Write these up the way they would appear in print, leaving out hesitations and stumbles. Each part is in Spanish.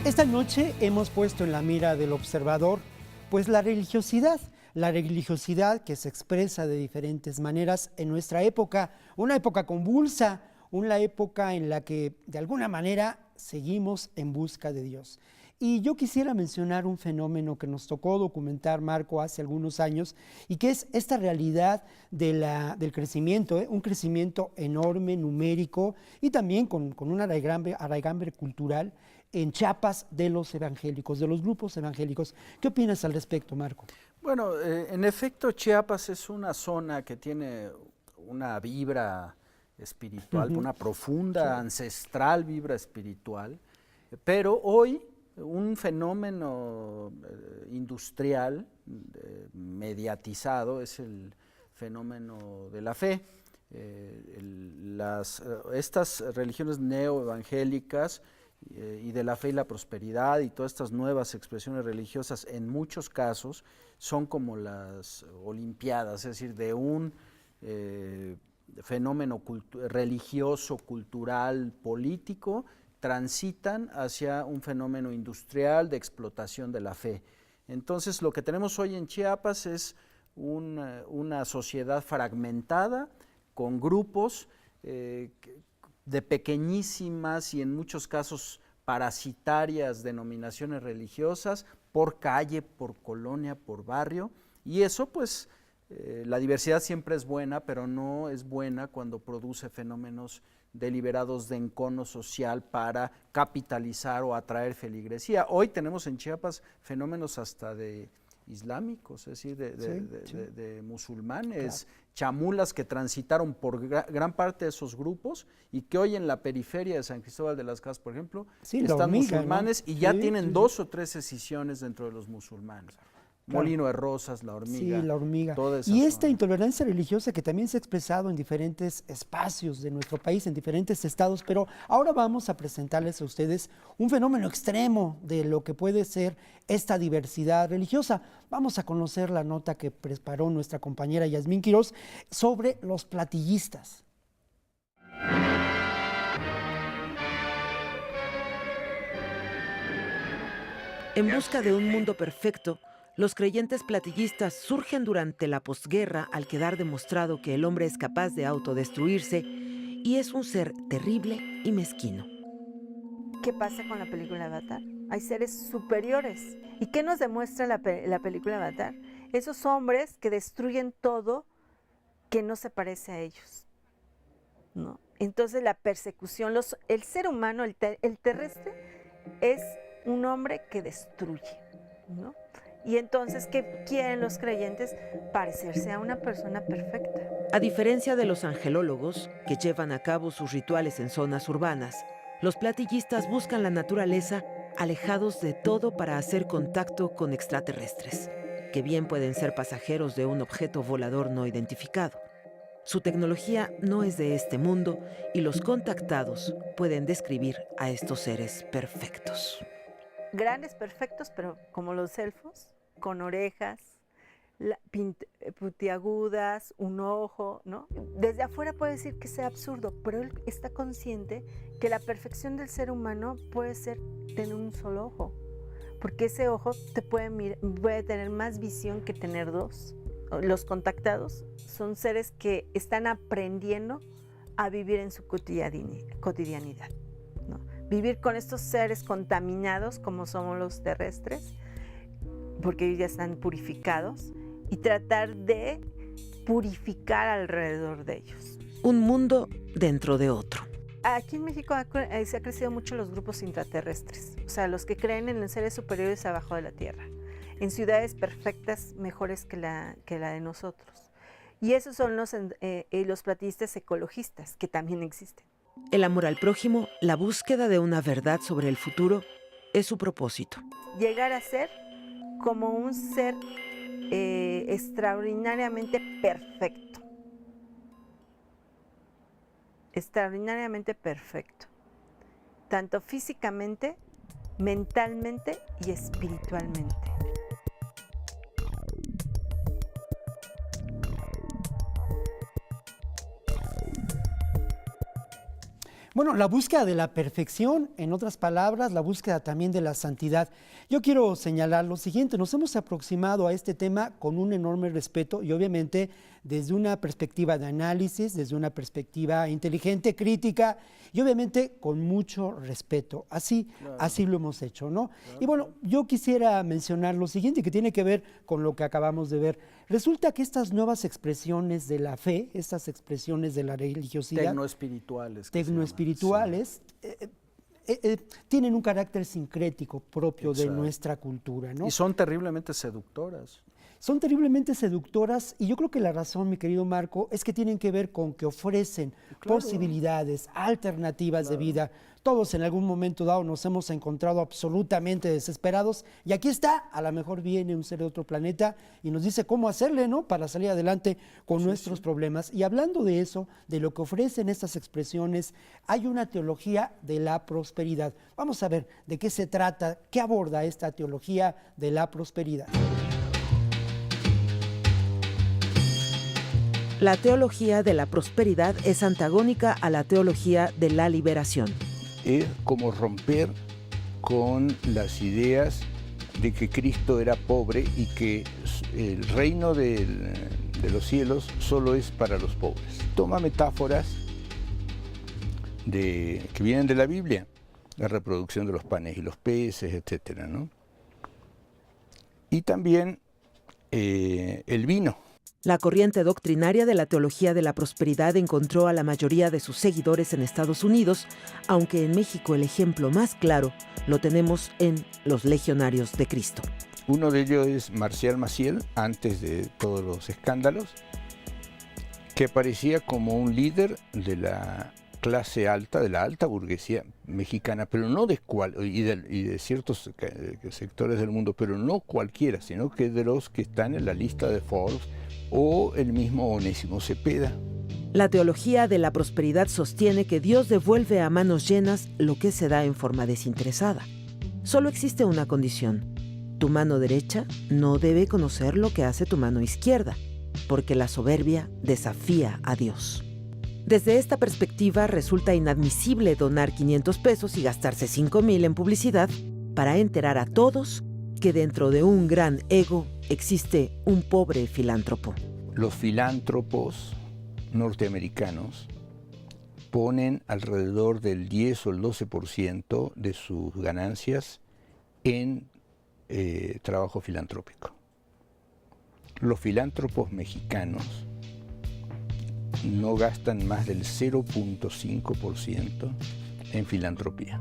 Esta noche hemos puesto en la mira del observador, pues la religiosidad que se expresa de diferentes maneras en nuestra época, una época convulsa, una época en la que de alguna manera seguimos en busca de Dios. Y yo quisiera mencionar un fenómeno que nos tocó documentar, Marco, hace algunos años, y que es esta realidad del crecimiento, un crecimiento enorme, numérico, y también con un arraigambre cultural en Chiapas de los evangélicos, de los grupos evangélicos. ¿Qué opinas al respecto, Marco? Bueno, en efecto, Chiapas es una zona que tiene una vibra espiritual, una profunda, ancestral vibra espiritual, pero hoy un fenómeno industrial, mediatizado, es el fenómeno de la fe. Estas religiones neoevangélicas y de la fe y la prosperidad y todas estas nuevas expresiones religiosas, en muchos casos, son como las olimpiadas, es decir, de un fenómeno religioso, cultural, político, transitan hacia un fenómeno industrial de explotación de la fe. Entonces, lo que tenemos hoy en Chiapas es una sociedad fragmentada, con grupos de pequeñísimas y en muchos casos parasitarias denominaciones religiosas, por calle, por colonia, por barrio, y eso pues la diversidad siempre es buena, pero no es buena cuando produce fenómenos deliberados de encono social para capitalizar o atraer feligresía. Hoy tenemos en Chiapas fenómenos hasta de islámicos, es decir, de musulmanes, claro, chamulas que transitaron por gran parte de esos grupos y que hoy en la periferia de San Cristóbal de las Casas, por ejemplo, están musulmanes, ¿no? Y ya tienen 2 o 3 escisiones dentro de los musulmanes. Claro. Molino de Rosas, La Hormiga. Sí, La Hormiga. Y esta intolerancia religiosa que también se ha expresado en diferentes espacios de nuestro país, en diferentes estados, pero ahora vamos a presentarles a ustedes un fenómeno extremo de lo que puede ser esta diversidad religiosa. Vamos a conocer la nota que preparó nuestra compañera Yasmín Quirós sobre los platillistas. En busca de un mundo perfecto, los creyentes platillistas surgen durante la posguerra al quedar demostrado que el hombre es capaz de autodestruirse y es un ser terrible y mezquino. ¿Qué pasa con la película Avatar? Hay seres superiores. ¿Y qué nos demuestra la película Avatar? Esos hombres que destruyen todo que no se parece a ellos, ¿no? Entonces la persecución, el ser humano, el terrestre, es un hombre que destruye, ¿no? Y entonces, ¿qué quieren los creyentes? Parecerse a una persona perfecta. A diferencia de los angelólogos, que llevan a cabo sus rituales en zonas urbanas, los platillistas buscan la naturaleza alejados de todo para hacer contacto con extraterrestres, que bien pueden ser pasajeros de un objeto volador no identificado. Su tecnología no es de este mundo y los contactados pueden describir a estos seres perfectos. Grandes, perfectos, pero como los elfos, con orejas, puntiagudas, un ojo, ¿no? Desde afuera puede decir que sea absurdo, pero él está consciente que la perfección del ser humano puede ser tener un solo ojo, porque ese ojo te puede tener más visión que tener 2. Los contactados son seres que están aprendiendo a vivir en su cotidianidad, ¿no? Vivir con estos seres contaminados como somos los terrestres, porque ellos ya están purificados, y tratar de purificar alrededor de ellos. Un mundo dentro de otro. Aquí en México se ha crecido mucho los grupos intraterrestres, o sea, los que creen en los seres superiores abajo de la tierra, en ciudades perfectas mejores que la de nosotros. Y esos son los platillistas ecologistas, que también existen. El amor al prójimo, la búsqueda de una verdad sobre el futuro, es su propósito. Llegar a ser como un ser extraordinariamente perfecto. Extraordinariamente perfecto. Tanto físicamente, mentalmente y espiritualmente. Bueno, la búsqueda de la perfección, en otras palabras, la búsqueda también de la santidad. Yo quiero señalar lo siguiente, nos hemos aproximado a este tema con un enorme respeto y obviamente desde una perspectiva de análisis, desde una perspectiva inteligente, crítica y obviamente con mucho respeto. Así lo hemos hecho, ¿no? Y bueno, yo quisiera mencionar lo siguiente que tiene que ver con lo que acabamos de ver. Resulta que estas nuevas expresiones de la fe, estas expresiones de la religiosidad, Tecnoespirituales. tecnoespirituales, tienen un carácter sincrético propio de nuestra cultura, ¿no? Y son terriblemente seductoras. Son terriblemente seductoras y yo creo que la razón, mi querido Marco, es que tienen que ver con que ofrecen posibilidades, alternativas de vida. Todos en algún momento dado nos hemos encontrado absolutamente desesperados y aquí está, a lo mejor viene un ser de otro planeta y nos dice cómo hacerle, ¿no? Para salir adelante con nuestros problemas. Y hablando de eso, de lo que ofrecen estas expresiones, hay una teología de la prosperidad. Vamos a ver de qué se trata, qué aborda esta teología de la prosperidad. La teología de la prosperidad es antagónica a la teología de la liberación. Es como romper con las ideas de que Cristo era pobre y que el reino de los cielos solo es para los pobres. Toma metáforas que vienen de la Biblia, la reproducción de los panes y los peces, etcétera, ¿no? Y también el vino. La corriente doctrinaria de la teología de la prosperidad encontró a la mayoría de sus seguidores en Estados Unidos, aunque en México el ejemplo más claro lo tenemos en los Legionarios de Cristo. Uno de ellos es Marcial Maciel, antes de todos los escándalos, que aparecía como un líder de la clase alta, de la alta burguesía mexicana, pero no y de ciertos sectores del mundo, pero no cualquiera, sino que de los que están en la lista de Forbes, o el mismo Onésimo Cepeda. La teología de la prosperidad sostiene que Dios devuelve a manos llenas lo que se da en forma desinteresada. Solo existe una condición: tu mano derecha no debe conocer lo que hace tu mano izquierda, porque la soberbia desafía a Dios. Desde esta perspectiva resulta inadmisible donar 500 pesos y gastarse 5,000 en publicidad para enterar a todos que dentro de un gran ego existe un pobre filántropo. Los filántropos norteamericanos ponen alrededor del 10 o el 12% de sus ganancias en trabajo filantrópico. Los filántropos mexicanos no gastan más del 0.5% en filantropía.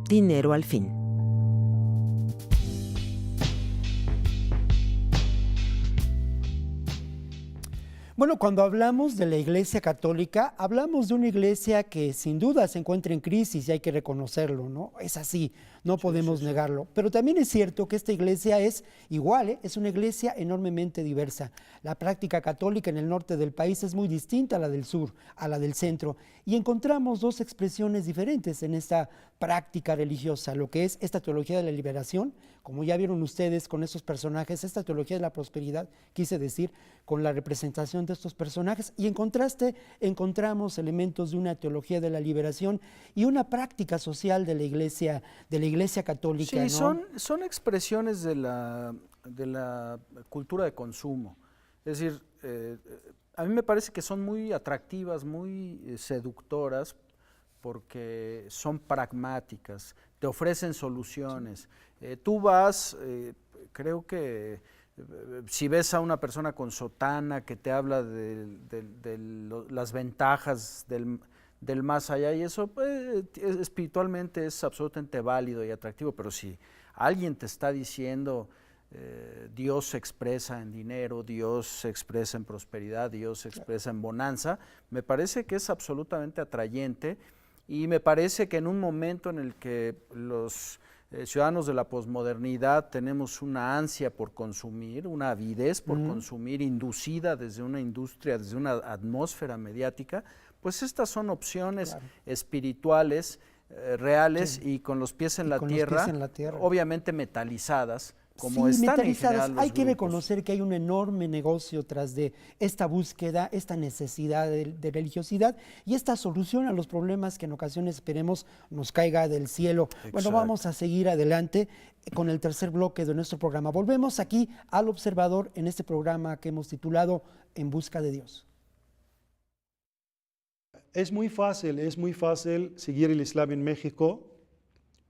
Dinero al fin. Bueno, cuando hablamos de la Iglesia Católica, hablamos de una iglesia que sin duda se encuentra en crisis y hay que reconocerlo, ¿no? Es así, no podemos negarlo. Pero también es cierto que esta iglesia es igual, es una iglesia enormemente diversa. La práctica católica en el norte del país es muy distinta a la del sur, a la del centro. Y encontramos dos expresiones diferentes en esta práctica religiosa, lo que es esta teología de la liberación, como ya vieron ustedes con esos personajes, esta teología de la prosperidad, quise decir, con la representación de estos personajes, y en contraste encontramos elementos de una teología de la liberación y una práctica social de la iglesia católica. Sí, ¿no? son expresiones de la cultura de consumo. Es decir, a mí me parece que son muy atractivas, muy seductoras, porque son pragmáticas, te ofrecen soluciones. Tú vas, creo que si ves a una persona con sotana que te habla de las ventajas del más allá, y eso espiritualmente es absolutamente válido y atractivo, pero si alguien te está diciendo Dios se expresa en dinero, Dios se expresa en prosperidad, Dios se expresa en bonanza, me parece que es absolutamente atrayente. Y me parece que en un momento en el que los ciudadanos de la posmodernidad tenemos una ansia por consumir, una avidez por consumir inducida desde una industria, desde una atmósfera mediática, pues estas son opciones espirituales, reales y con los pies en la tierra, obviamente metalizadas, como sí, están en mentalizadas. general los Hay que grupos. reconocer que hay un enorme negocio tras de esta búsqueda, esta necesidad de religiosidad y esta solución a los problemas que en ocasiones esperemos nos caiga del cielo. Bueno, Exacto. vamos a seguir adelante con el tercer bloque de nuestro programa. Volvemos aquí al Observador en este programa que hemos titulado En busca de Dios. Es muy fácil seguir el Islam en México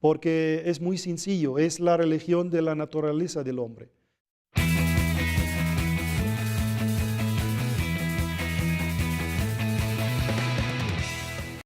porque es muy sencillo, es la religión de la naturaleza del hombre.